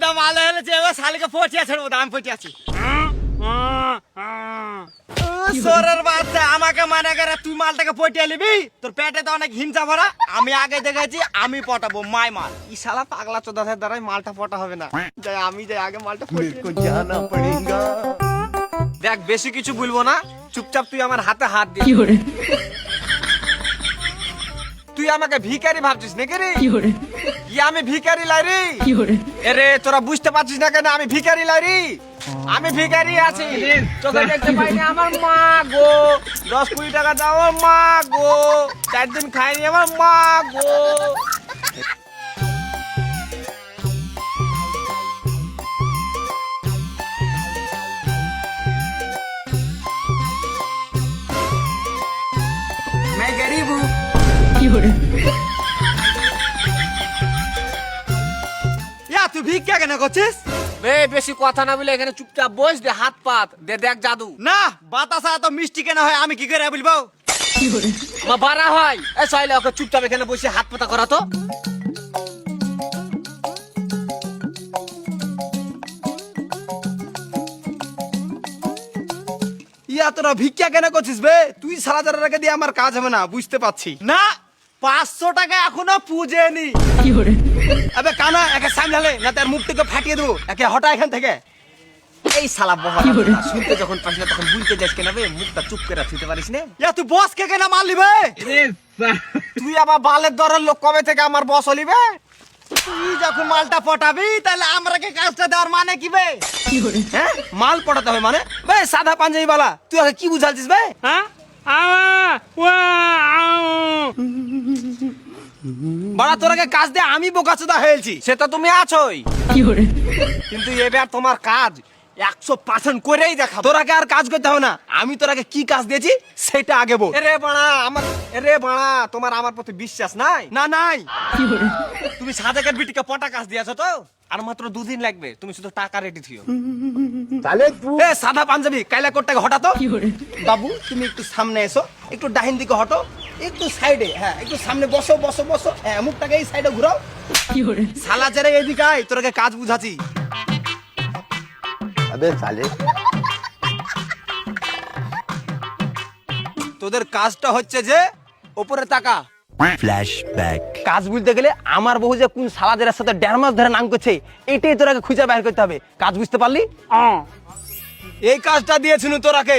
দাম ভালো হয়েছে, এবার শালিকে পটিয়া ছাড়বো, দাম পটিয়াছি। সোরের বাচ্চা আমাকে মানে করে তুই মালটাকে পটিয়ে নিবি, তোর পেটে তো অনেক হিংসা ভরা। আমি আগে দেখেছি, আমি পটাবো মাই মাল। ই শালা পাগলা চোদাদের দ্বারাই মালটা পটা হবে না। যাই আমি যাই আগে মালটা জানা পড়েগা। দেখ বেশি কিছু বলবো না, চুপচাপ তুই আমার হাতে হাত দিয়ে। তুই আমাকে ভিখারি ভাবছিস নাকি রে? আমি ভিখারি লাইরি? এরে তোরা বুঝতে পারছিস না কেন আমি ভিখারি লাইরি? আমি ভিখারি আছি, তোকে দেখতে পাইনি। আমার মা গো, 10-20 টাকা দাও আমার মা গো, 4 দিন খাইনি আমার মা গো। मैं गरीब हूँ। তুই ভিক্ষা কেন করছিস? বেশি কথা না বলে এখানে চুপচাপ বস দে, হাত পাত দে, দেখ জাদু। না বাতাসা তো মিষ্টি কেন হয়, আমি কি করে বলবো? বাড়া হয় এই সইলে ওকে চুপচাপ এখানে বসে হাত পাতা করা তো। ইয়া তোরা ভিক্ষা কেন করছিস বে? তুই সারা টাকা দিয়ে আমার কাজ হবে না, বুঝতে পারছি না। 500 টাকা এখনো পুজেনি। আবে কানা একে সামলালে না, তার মুখ থেকে ফাটিয়ে দেবো। একে হটা এখান থেকে। এই শালা বহাল শুনতে যখন পাস না তখন বুঝতে যাস কেন বে? মুখটা চুপ করে রাখতে পারিস না? ইয়া তুই বস কে কেন মারলি বে? তুই আবার বালের দরের লোক কবে থেকে আমার বস হলি বে? তুই যখন মালটা পটাবি তাহলে আমরা কে কাজটা দেওয়ার মানে কি বে? হ্যাঁ মাল পটাতে হবে মানে? বে সাদা পাঞ্জাবি বালা তুই আগে কি বুঝালছিস বে? হ্যাঁ বাড়া তোরাকে কাজ দিয়ে আমি বোকাচোদা হয়েছি, সেটা তুমি আছোই। কিন্তু এবার তোমার কাজ 100% করেই দেখা। তোরাকে আর কাজ করতে হবে না, আমি তোরাকে কি কাজ দিয়েছি সেটা আগে বল। এরে বাড়া তোমার আমার প্রতি বিশ্বাস নাই? না নাই। তুমি সাদেকের বিটিকে পটা কাজ দিয়েছো তো, আর মাত্র 2 দিন লাগবে, তুমি শুধু টাকা রেডি থিও। এ সাদা পাঞ্জাবি কাইলা কোটটাকে হটাতো। বাবু তুমি একটু সামনে এসো, একটু ডাহিন দিকে হটো, একটু সাইডে, হ্যাঁ একটু সামনে বসো বসো বসো, হ্যাঁ মুখটাকে এই সাইডে ঘুরাও। শালা চেরে এদিকে আয়, তোরাকে কাজ বুঝাচ্ছি। अबे साले তোদের কাজটা হচ্ছে যে উপরে তাকা। फ्लैशबैक কাজ বুঝতে গেলে আমার বহু যে কোন সালাদের সাথে 1.5 মাস ধরে নাম করছে, এটাই তোরাকে খুঁজে বের করতে হবে। কাজ বুঝতে পারলি? এই কাজটা দিয়েছিল তোরাকে।